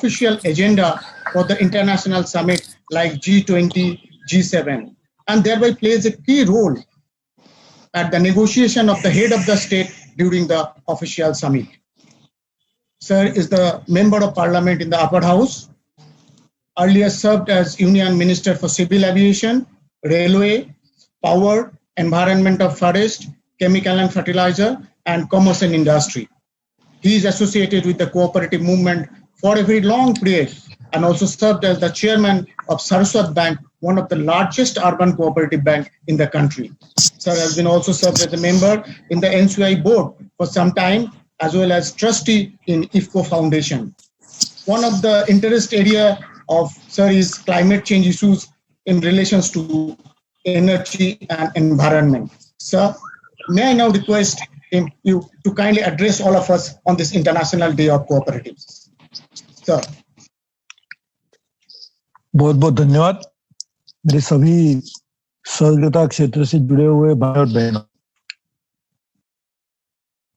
official agenda for the international summit like G20, G7, and thereby plays a key role at the negotiation of the head of the state during the official summit. Sir is the member of parliament in the upper house, earlier served as Union Minister for Civil Aviation, Railway, Power, Environment of Forest, Chemical and Fertilizer, and Commerce and Industry. He is associated with the cooperative movement for a very long period and also served as the chairman of Saraswat Bank, one of the largest urban cooperative bank in the country. Sir has been also served as a member in the NCI board for some time, as well as trustee in IFCO Foundation. One of the interest area of Sir is climate change issues in relations to energy and environment. Sir, may I now request you to kindly address all of us on this International Day of Cooperatives. Sir. बहुत बहुत धन्यवाद मेरे सभी सहकारिता क्षेत्र से जुड़े हुए भाई और बहनों।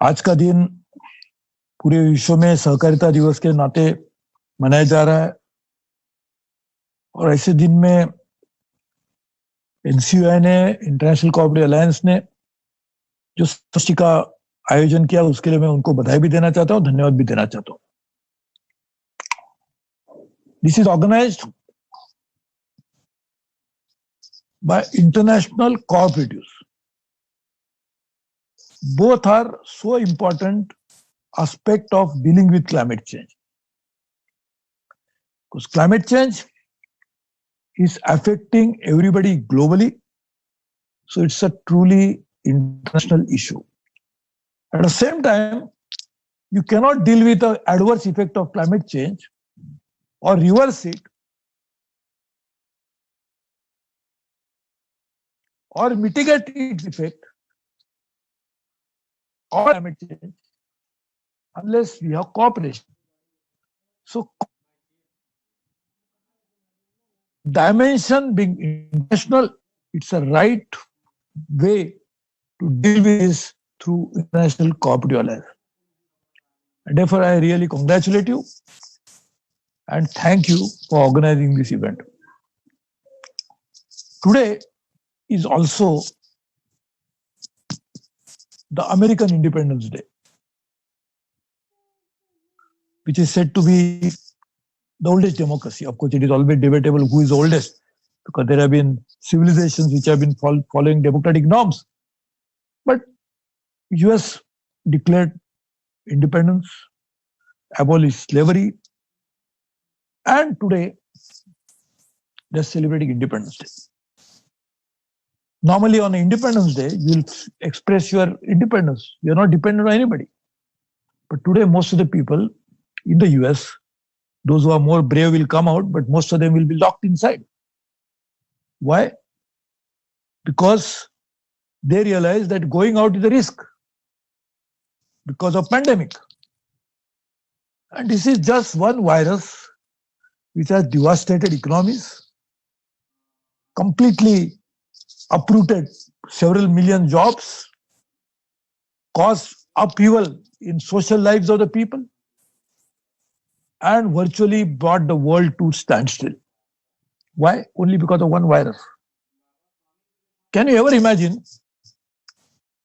आज का दिन पूरे विश्व में सहकारिता दिवस के नाते मनाया जा रहा है और ऐसे दिन में एनसीयूआई ने, इंटरनेशनल कोऑपरेटिव अलायंस ने जो संगोष्ठी का आयोजन किया उसके लिए मैं उनको बधाई भी देना चाहता हूं, धन्यवाद भी देना चाहता हूं। This is organised by international cooperatives. Both are so important aspect of dealing with climate change. Because climate change is affecting everybody globally. So it's a truly international issue. At the same time, you cannot deal with the adverse effect of climate change or reverse it or mitigate its effect or climate change unless we have cooperation. So, dimension being international, it's a right way to deal with this through international cooperative alliance. And therefore, I really congratulate you and thank you for organizing this event. Today is also the American Independence Day, which is said to be the oldest democracy. Of course, it is always debatable who is oldest, because there have been civilizations which have been following democratic norms. But US declared independence, abolished slavery, and today they're celebrating Independence Day. Normally on Independence Day, you'll express your independence. You're not dependent on anybody. But today, most of the people in the US, those who are more brave will come out, but most of them will be locked inside. Why? Because they realize that going out is a risk because of pandemic. And this is just one virus which has devastated economies, completely uprooted several million jobs, caused upheaval in social lives of the people, and virtually brought the world to standstill. Why? Only because of one virus. Can you ever imagine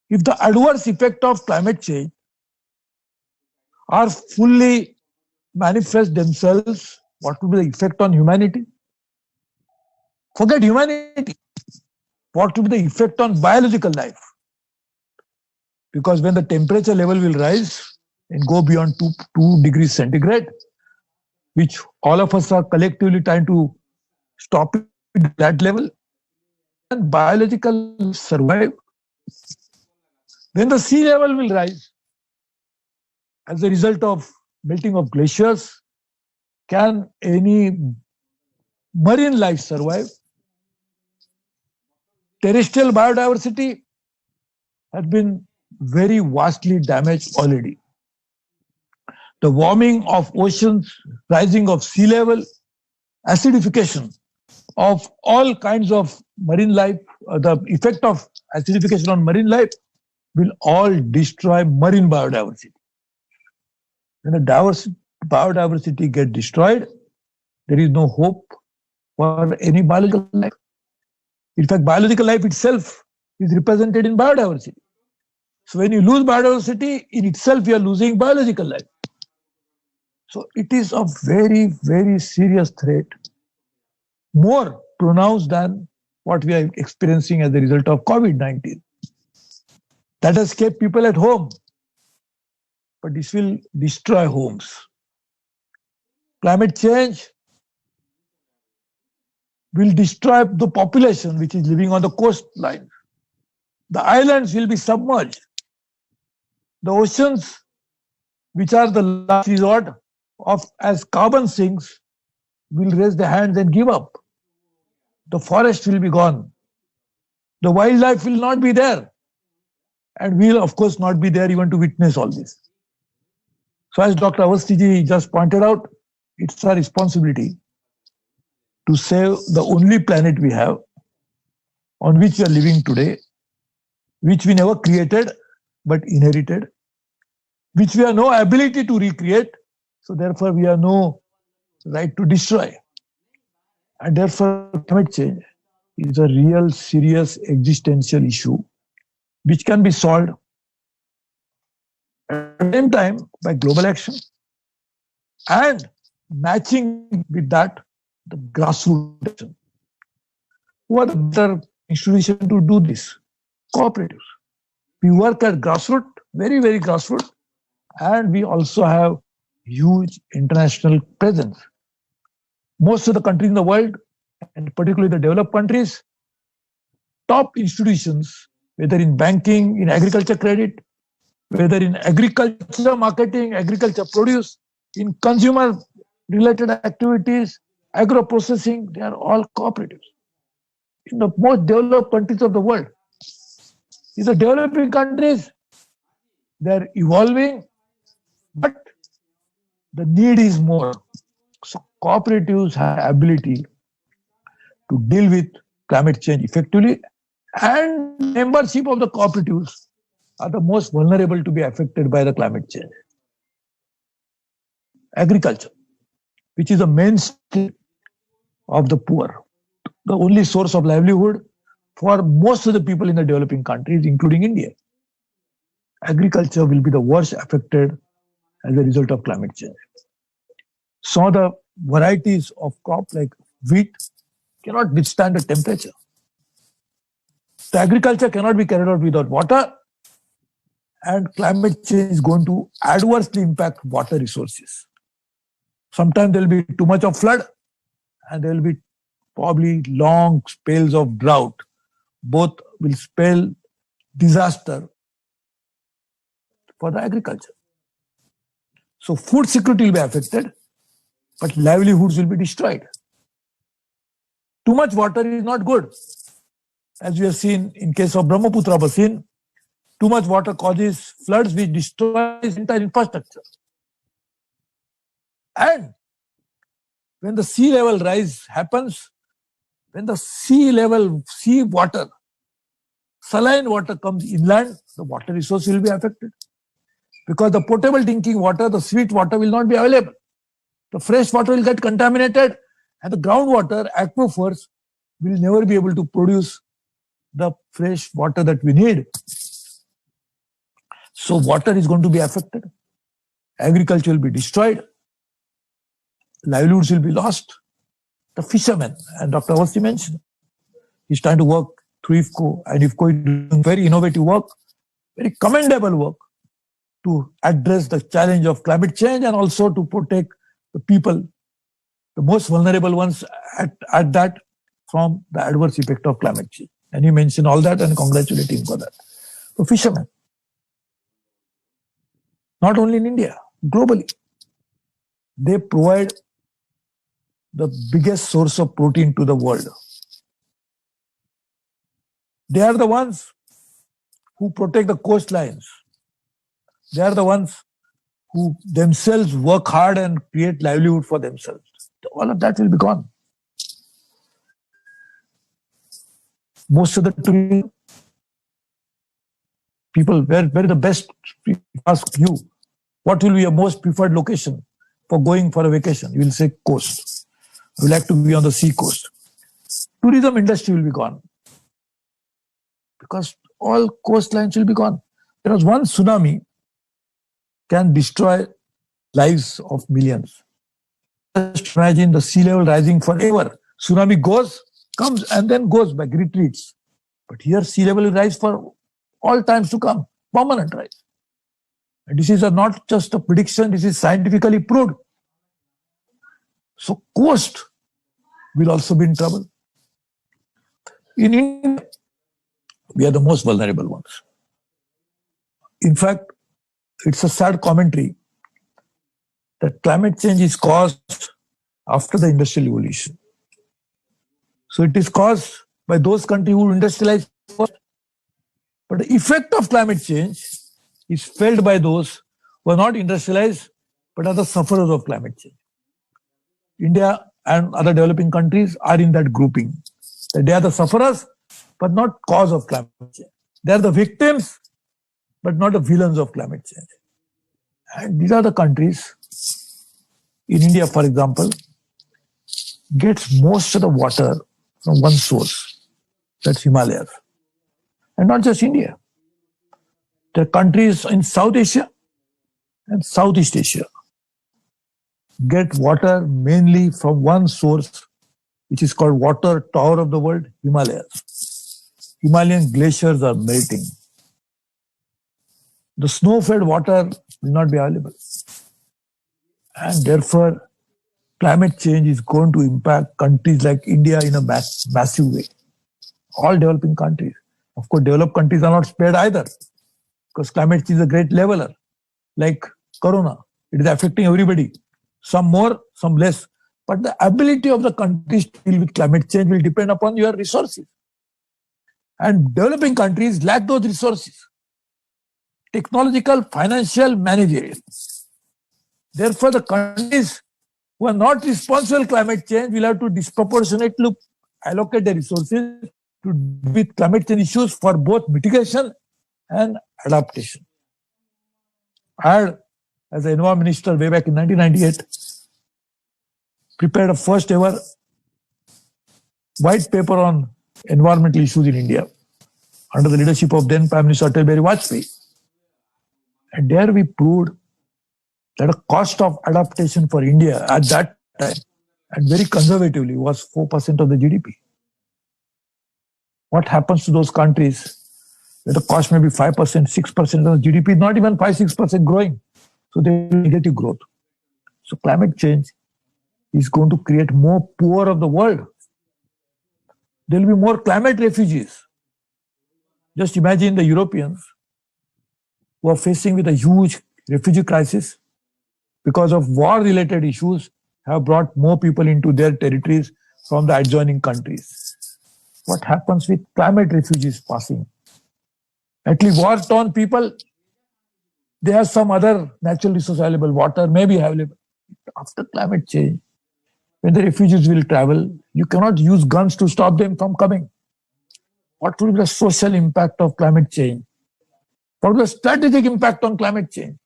if the adverse effect of climate change are fully manifest themselves, what would be the effect on humanity? Forget humanity. What would be the effect on biological life? Because when the temperature level will rise and go beyond 2 degrees centigrade, which all of us are collectively trying to stop at that level, and biological survive. Then the sea level will rise as a result of melting of glaciers. Can any marine life survive? Terrestrial biodiversity has been very vastly damaged already. The warming of oceans, rising of sea level, acidification of all kinds of marine life, the effect of acidification on marine life will all destroy marine biodiversity. When the biodiversity get destroyed, there is no hope for any biological life. In fact, biological life itself is represented in biodiversity. So when you lose biodiversity, in itself you are losing biological life. So it is a very, very serious threat, more pronounced than what we are experiencing as a result of COVID-19. That has kept people at home, but this will destroy homes. Climate change will destroy the population which is living on the coastline. The islands will be submerged. The oceans, which are the last resort of as carbon sinks, will raise their hands and give up. The forest will be gone. The wildlife will not be there. And we will, of course, not be there even to witness all this. So as Dr. Awasthi just pointed out, it's our responsibility to save the only planet we have, on which we are living today, which we never created but inherited, which we have no ability to recreate, so therefore we have no right to destroy. And therefore climate change is a real serious existential issue which can be solved at the same time by global action and matching with that the grassroots action. Who are the better institutions to do this? Cooperatives. We work at grassroots, very, very grassroots, and we also have huge international presence. Most of the countries in the world, and particularly the developed countries, top institutions, whether in banking, in agriculture credit, whether in agriculture marketing, agriculture produce, in consumer related activities, agro processing, they are all cooperatives. In the most developed countries of the world. In the developing countries, they are evolving, but the need is more. So cooperatives have ability to deal with climate change effectively, and membership of the cooperatives are the most vulnerable to be affected by the climate change. Agriculture, which is the mainstay of the poor, the only source of livelihood for most of the people in the developing countries, including India. Agriculture will be the worst affected as a result of climate change. So the varieties of crop like wheat cannot withstand the temperature. The agriculture cannot be carried out without water, and climate change is going to adversely impact water resources. Sometimes there will be too much of flood, and there will be probably long spells of drought. Both will spell disaster for the agriculture. So food security will be affected, but livelihoods will be destroyed. Too much water is not good. As we have seen in case of Brahmaputra basin, too much water causes floods which destroys entire infrastructure. And when the sea level rise happens, when the sea water, saline water comes inland, the water resource will be affected. Because the potable drinking water, the sweet water will not be available. The fresh water will get contaminated, and the groundwater aquifers will never be able to produce the fresh water that we need. So water is going to be affected. Agriculture will be destroyed. Livelihoods will be lost. The fishermen, and Dr. Awasthi mentioned, he's trying to work through IFFCO, and IFFCO is doing very innovative work, very commendable work to address the challenge of climate change and also to protect the people, the most vulnerable ones at that, from the adverse effect of climate change. And he mentioned all that and congratulate him for that. So fishermen, not only in India, globally, they provide the biggest source of protein to the world. They are the ones who protect the coastlines. They are the ones who themselves work hard and create livelihood for themselves. All of that will be gone. Most of the tourism people, where the best, ask you, what will be your most preferred location? for going for a vacation? You will say coast. You like to be on the sea coast. Tourism industry will be gone because all coastlines will be gone. Because one tsunami can destroy lives of millions. Just imagine the sea level rising forever. Tsunami goes, comes, and then goes back, retreats. But here sea level will rise for all times to come, permanent rise. And this is not just a prediction, this is scientifically proved. So coast will also be in trouble. In India, we are the most vulnerable ones. In fact, it's a sad commentary that climate change is caused after the industrial revolution. So it is caused by those countries who industrialize first. But the effect of climate change is felt by those who are not industrialized but are the sufferers of climate change. India and other developing countries are in that grouping. They are the sufferers but not cause of climate change. They are the victims but not the villains of climate change. And these are the countries, in India for example, gets most of the water from one source, that's Himalayas. And not just India. There are countries in South Asia and Southeast Asia get water mainly from one source, which is called water tower of the world, Himalayas. Himalayan glaciers are melting. The snow-fed water will not be available. And therefore, climate change is going to impact countries like India in a massive way. All developing countries. Of course, developed countries are not spared either, because climate change is a great leveler. Like Corona, it is affecting everybody. Some more, some less. But the ability of the countries to deal with climate change will depend upon your resources. And developing countries lack those resources. Technological, financial, managerial. Therefore, the countries who are not responsible for climate change will have to disproportionately allocate their resources to deal with climate change issues for both mitigation and adaptation. I had, as an environment minister way back in 1998, prepared a first ever white paper on environmental issues in India under the leadership of then Prime Minister Atal Bihari Vajpayee. And there we proved that the cost of adaptation for India at that time, and very conservatively, was 4% of the GDP. What happens to those countries where the cost may be 5%, 6% of the GDP, not even 5-6% growing? So there will be negative growth. So climate change is going to create more poor of the world. There will be more climate refugees. Just imagine the Europeans who are facing with a huge refugee crisis because of war-related issues have brought more people into their territories from the adjoining countries. What happens with climate refugees passing? At least war-torn people, they have some other natural resource available, water may be available. After climate change, when the refugees will travel, you cannot use guns to stop them from coming. What will be the social impact of climate change? What will be the strategic impact on climate change?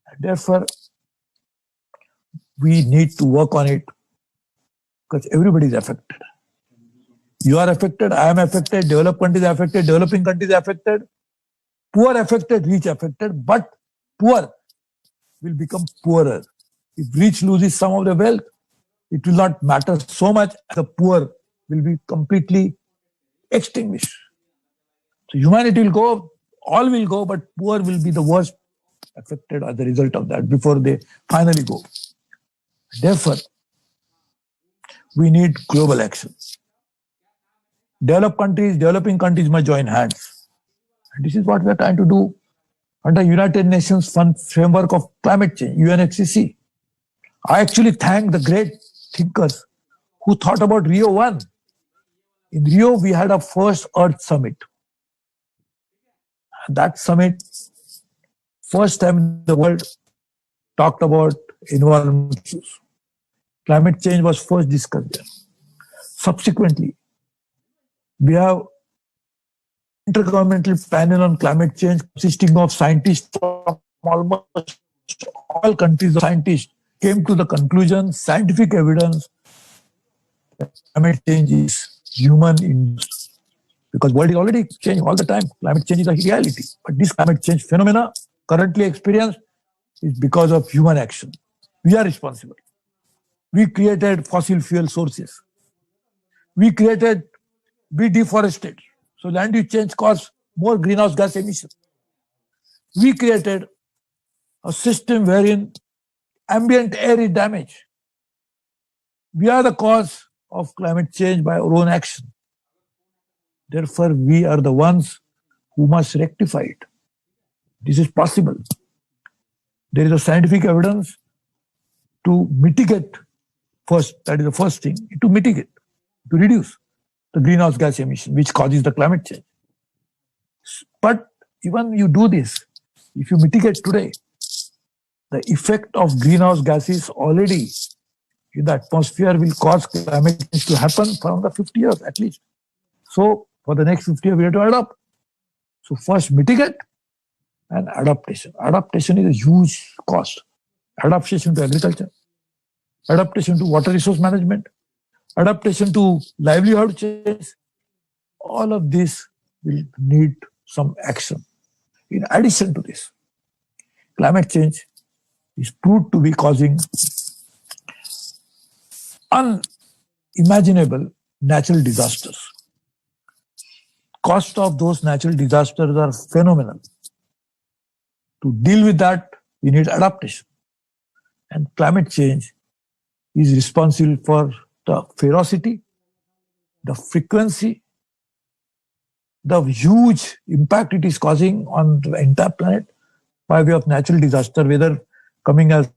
And therefore, we need to work on it because everybody is affected. You are affected, I am affected, developed countries are affected, developing countries are affected, poor affected, rich affected, but poor will become poorer. If rich loses some of the wealth, it will not matter so much, the poor will be completely extinguished. So humanity will go, all will go, but poor will be the worst affected as a result of that before they finally go. Therefore, we need global action. Developed countries, developing countries must join hands. And this is what we are trying to do under United Nations Fund Framework of Climate Change, UNFCCC. I actually thank the great thinkers who thought about Rio 1. In Rio, we had our first Earth Summit. And that summit, first time in the world, talked about environmental issues. Climate change was first discussed there. Subsequently, we have intergovernmental panel on climate change consisting of scientists from almost all countries of scientists came to the conclusion, scientific evidence, that climate change is human induced. Because world is already changing all the time. Climate change is a reality. But this climate change phenomena currently experienced is because of human action. We are responsible. We created fossil fuel sources. We deforested. So land use change caused more greenhouse gas emissions. We created a system wherein ambient air is damaged. We are the cause of climate change by our own action. Therefore, we are the ones who must rectify it. This is possible. There is a scientific evidence to mitigate first, that is the first thing, to mitigate, to reduce the greenhouse gas emission, which causes the climate change. But even you do this, if you mitigate today, the effect of greenhouse gases already in the atmosphere will cause climate change to happen for another 50 years at least. So for the next 50 years, we have to adapt. So first mitigate and adaptation. Adaptation is a huge cost. Adaptation to agriculture, adaptation to water resource management, adaptation to livelihood change. All of this will need some action. In addition to this, climate change is proved to be causing unimaginable natural disasters. Cost of those natural disasters are phenomenal. To deal with that, we need adaptation. And climate change is responsible for the ferocity, the frequency, the huge impact it is causing on the entire planet by way of natural disaster, whether coming as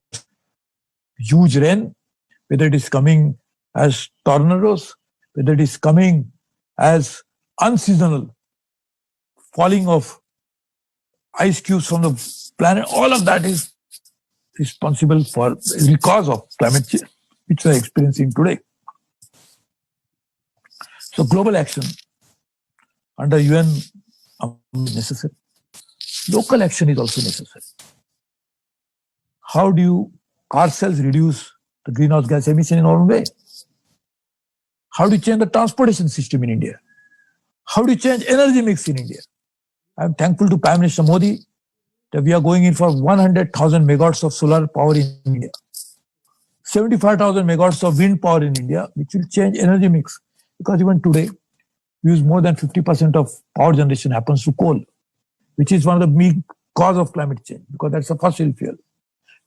huge rain, whether it is coming as tornadoes, whether it is coming as unseasonal falling of ice cubes from the planet. All of that is responsible for the cause of climate change, which we are experiencing today. So global action under UN is necessary. Local action is also necessary. How do you ourselves reduce the greenhouse gas emission in our own way? How do you change the transportation system in India? How do you change energy mix in India? I am thankful to Prime Minister Modi that we are going in for 100,000 megawatts of solar power in India, 75,000 megawatts of wind power in India, which will change energy mix. Because even today, we use more than 50% of power generation happens through coal, which is one of the big cause of climate change, because that's a fossil fuel.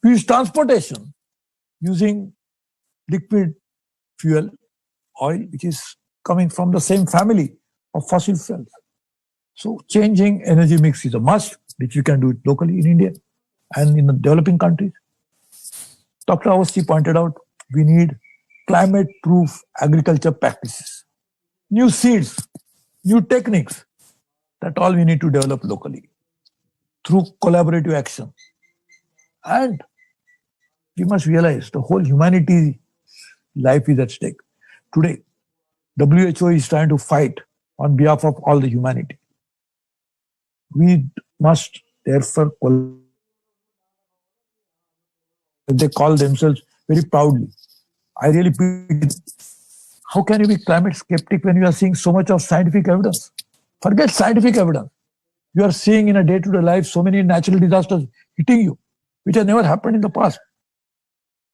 We use transportation using liquid fuel, oil, which is coming from the same family of fossil fuels. So changing energy mix is a must, which we can do it locally in India and in the developing countries. Dr. Awasthi pointed out, we need climate-proof agriculture practices, new seeds, new techniques, that all we need to develop locally through collaborative action. And we must realize the whole humanity life is at stake. Today, WHO is trying to fight on behalf of all the humanity. We must therefore, they call themselves very proudly. I really pity. How can you be climate skeptic when you are seeing so much of scientific evidence? Forget scientific evidence. You are seeing in a day-to-day life so many natural disasters hitting you, which has never happened in the past,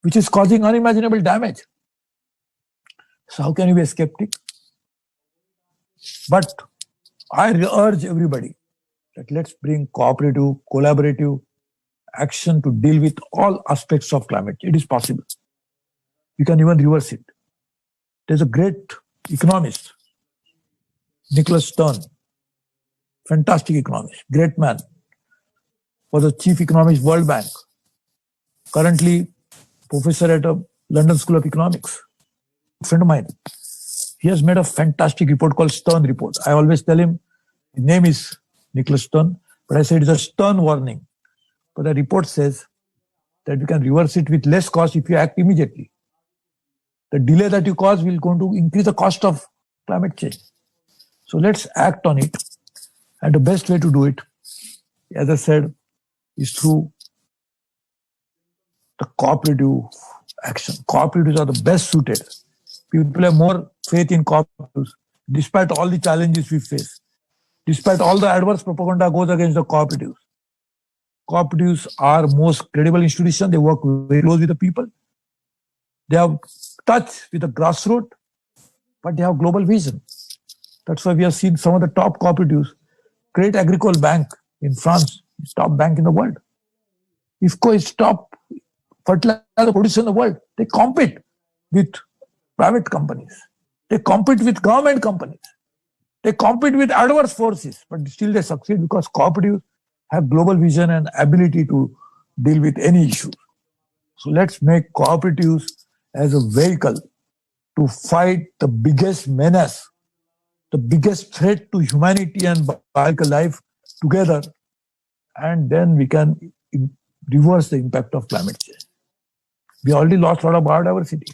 which is causing unimaginable damage. So how can you be a skeptic? But I urge everybody that let's bring cooperative, collaborative action to deal with all aspects of climate. It is possible. You can even reverse it. There's a great economist, Nicholas Stern, fantastic economist, great man, was the chief economist World Bank, currently professor at a London School of Economics, a friend of mine. He has made a fantastic report called Stern Report. I always tell him, his name is Nicholas Stern, but I say it is a stern warning. But the report says that we can reverse it with less cost if you act immediately. The delay that you cause will going to increase the cost of climate change. So let's act on it. And the best way to do it, as I said, is through the cooperative action. Cooperatives are the best suited. People have more faith in cooperatives, despite all the challenges we face, despite all the adverse propaganda goes against the cooperatives. Cooperatives are most credible institution. They work very close with the people. They have touch with the grassroots, but they have global vision. That's why we have seen some of the top cooperatives. Crédit Agricole Bank in France, top bank in the world. IFCO is top fertilizer producer in the world. They compete with private companies. They compete with government companies. They compete with adverse forces, but still they succeed because cooperatives have global vision and ability to deal with any issue. So let's make cooperatives as a vehicle to fight the biggest menace, the biggest threat to humanity and biological life together, and then we can reverse the impact of climate change. We already lost a lot of biodiversity.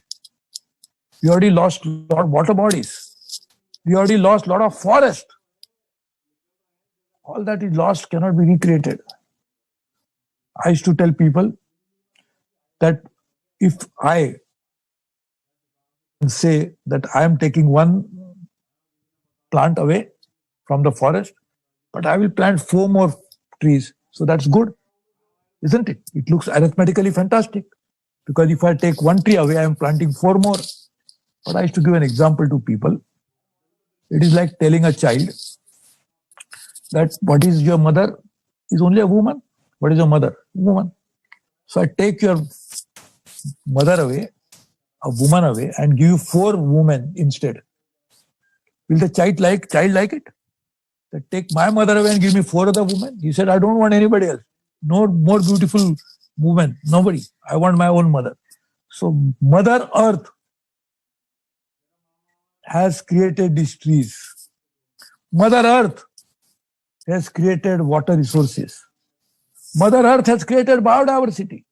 We already lost a lot of water bodies. We already lost a lot of forest. All that is lost cannot be recreated. I used to tell people that if I say that I am taking one plant away from the forest, but I will plant 4 more trees. So that's good, isn't it? It looks arithmetically fantastic. Because if I take 1 tree away, I am planting 4 more. But I used to give an example to people. It is like telling a child that what is your mother is only a woman. What is your mother? Woman. So I take your mother away, a woman away, and give you 4 women instead. Will the child like it? That take my mother away and give me 4 other women? He said, I don't want anybody else. No more beautiful woman. Nobody. I want my own mother. So Mother Earth has created these trees. Mother Earth has created water resources. Mother Earth has created biodiversity.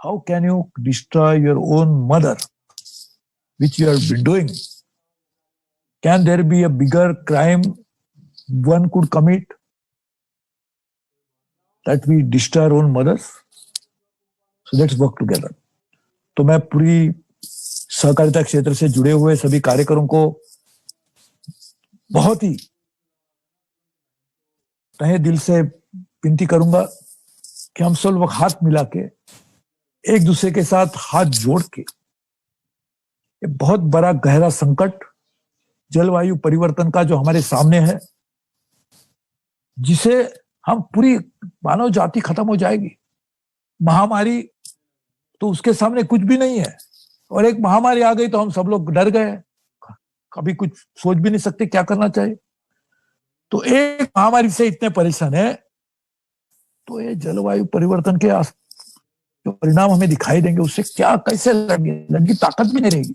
How can you destroy your own mother, which you have been doing? Can there be a bigger crime one could commit that we destroy our own mothers? So let's work together. तो मैं पूरी सहकारिता क्षेत्र से जुड़े हुए सभी कार्यकरों को बहुत ही तहे दिल से विनती करूंगा कि हम सब लोग हाथ मिला के एक दूसरे के साथ हाथ जोड़ के ये बहुत बड़ा गहरा संकट जलवायु परिवर्तन का जो हमारे सामने है, जिसे हम पूरी मानव जाति खत्म हो जाएगी। महामारी तो उसके सामने कुछ भी नहीं है, और एक महामारी आ गई तो हम सब लोग डर गए, कभी कुछ सोच भी नहीं सकते क्या करना चाहिए। तो एक महामारी से इतने परेशान है, तो ये जलवायु परिवर्तन के जो परिणाम हमें दिखाई देंगे उससे क्या कैसे लड़ेंगे? लड़ने की ताकत भी नहीं रहेगी।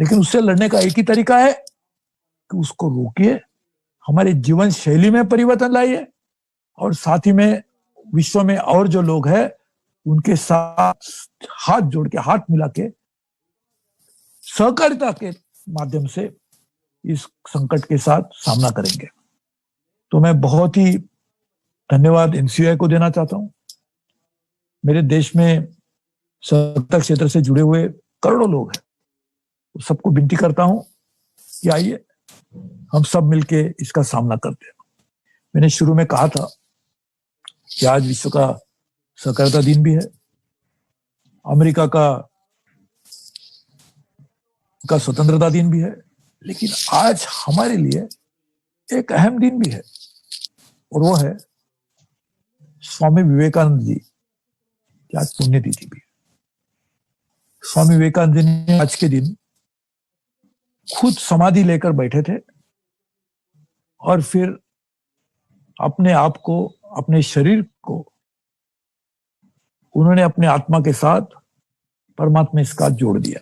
लेकिन उससे लड़ने का एक ही तरीका है कि उसको रोकिए, हमारे जीवन शैली में परिवर्तन लाइए, और साथ ही में विश्व में और जो लोग हैं उनके साथ हाथ जोड़ के, हाथ मिला के सहकारिता के माध्यम से इस संकट के साथ सामना करेंगे। तो मैं बहुत ही धन्यवाद एनसीयूआई को देना चाहता हूं। मेरे देश में सहकारिता क्षेत्र से जुड़े हुए करोड़ों लोग हैं, सबको विनती करता हूं कि आइए हम सब मिलके इसका सामना करते हैं। मैंने शुरू में कहा था कि आज विश्व का सहकारिता दिन भी है, अमेरिका का स्वतंत्रता दिन भी है, लेकिन आज हमारे लिए एक अहम दिन भी है, और वो है स्वामी विवेकानंद जी की आज पुण्यतिथि भी है। स्वामी विवेकानंद जी ने आज के दिन खुद समाधि लेकर बैठे थे और फिर अपने आप को, अपने शरीर को उन्होंने अपने आत्मा के साथ परमात्मा के साथ जोड़ दिया।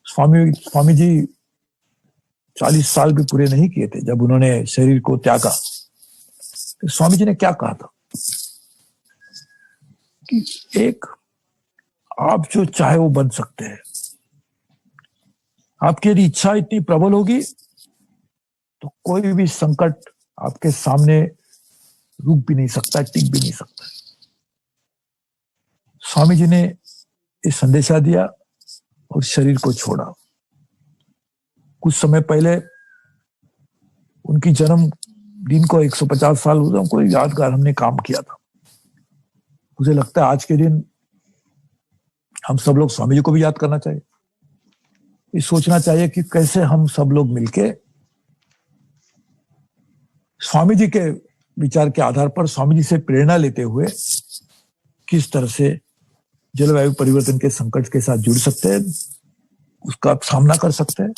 स्वामी जी 40 साल भी पूरे नहीं किए थे जब उन्होंने शरीर को त्यागा। तो स्वामी जी ने क्या कहा था कि एक आप जो चाहे वो बन सकते हैं, आपकी यदि इच्छा इतनी प्रबल होगी तो कोई भी संकट आपके सामने रुक भी नहीं सकता, टिक भी नहीं सकता। स्वामी जी ने ये संदेशा दिया और शरीर को छोड़ा। कुछ समय पहले उनकी जन्म दिन को 150 साल हुआ, हमको यादगार हमने काम किया था। मुझे लगता है आज के दिन हम सब लोग स्वामी जी को भी याद करना चाहिए, ये सोचना चाहिए कि कैसे हम सब लोग मिलके स्वामी जी के विचार के आधार पर, स्वामी जी से प्रेरणा लेते हुए किस तरह से जलवायु परिवर्तन के संकट के साथ जुड़ सकते हैं, उसका सामना कर सकते हैं,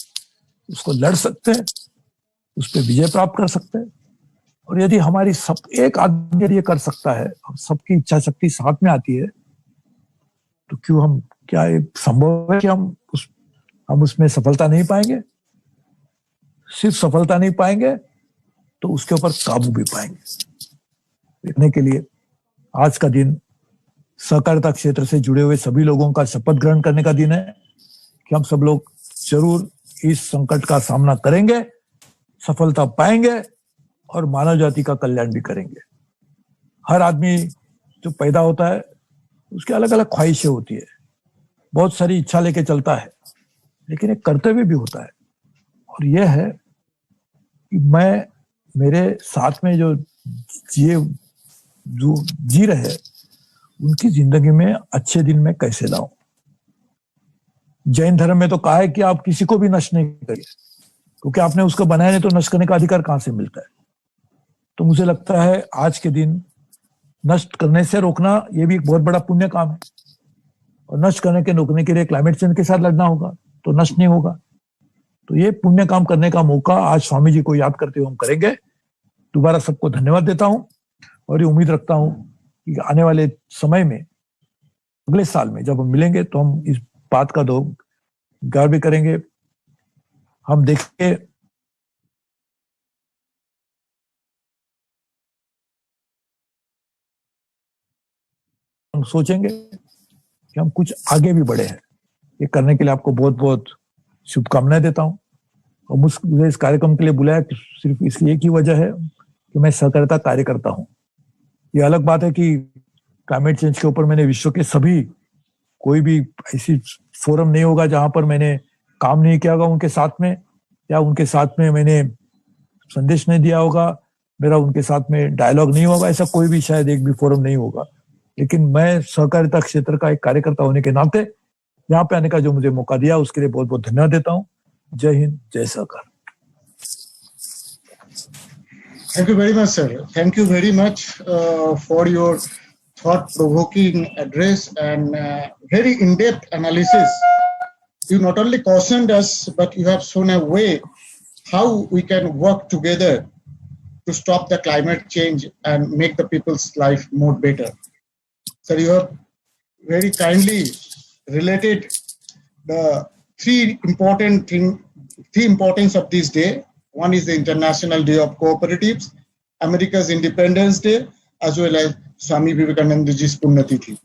उसको लड़ सकते हैं, उस पर विजय प्राप्त कर सकते हैं। और यदि हमारी सब एक आदमी यदि ये कर सकता है, हम सबकी इच्छा शक्ति साथ में आती है, तो क्यों हम, क्या ये संभव है कि हम उसमें सफलता नहीं पाएंगे? सिर्फ सफलता नहीं पाएंगे तो उसके ऊपर काबू भी पाएंगे। देखने के लिए आज का दिन सहकारिता क्षेत्र से जुड़े हुए सभी लोगों का शपथ ग्रहण करने का दिन है कि हम सब लोग जरूर इस संकट का सामना करेंगे, सफलता पाएंगे और मानव जाति का कल्याण भी करेंगे। हर आदमी जो पैदा होता है उसकी अलग अलग ख्वाहिशें होती है, बहुत सारी इच्छा लेके चलता है, लेकिन एक कर्तव्य भी होता है, और यह है कि मैं मेरे साथ में जो जी रहे उनकी जिंदगी में अच्छे दिन में कैसे लाऊं। जैन धर्म में तो कहा है कि आप किसी को भी नष्ट नहीं करिए, क्योंकि आपने उसको बनाया नहीं तो नष्ट करने का अधिकार कहां से मिलता है। तो मुझे लगता है आज के दिन नष्ट करने से रोकना ये भी एक बहुत बड़ा पुण्य काम है, और नष्ट करने के रोकने के लिए क्लाइमेट चेंज के साथ लड़ना होगा, तो नष्ट नहीं होगा। तो ये पुण्य काम करने का मौका आज स्वामी जी को याद करते हुए हम करेंगे। दोबारा सबको धन्यवाद देता हूं और ये उम्मीद रखता हूं कि आने वाले समय में, अगले साल में जब हम मिलेंगे तो हम इस बात का गौर भी करेंगे। हम देखेंगे हम सोचेंगे कि हम कुछ आगे भी बढ़े हैं। ये करने के लिए आपको बहुत बहुत शुभकामनाएं देता हूं। और मुझे इस कार्यक्रम के लिए बुलाया सिर्फ इसलिए एक ही वजह है कि मैं सहकारिता कार्य करता हूं। ये अलग बात है कि क्लाइमेट चेंज के ऊपर मैंने विश्व के सभी, कोई भी ऐसी फोरम नहीं होगा जहां पर मैंने काम नहीं किया होगा उनके साथ में, या उनके साथ में मैंने संदेश नहीं दिया होगा, मेरा उनके साथ में डायलॉग नहीं होगा, ऐसा कोई भी शायद एक भी फोरम नहीं होगा। लेकिन मैं सहकारिता क्षेत्र का एक कार्यकर्ता होने के नाते यहाँ पे आने का जो मुझे मौका दिया उसके लिए बहुत बहुत धन्यवाद देता हूँ। जय हिंद, जय सहकार। Thank you very much, sir. Thank you very much for your thought-provoking address and very in-depth analysis. You not only cautioned us, but you have shown a way how we can work together to stop the climate change and make the people's life more better. Sir, you have very kindly related the three importance of this day. One is the International Day of Cooperatives, America's Independence Day, as well as Swami Vivekananda ji's Punyatithi.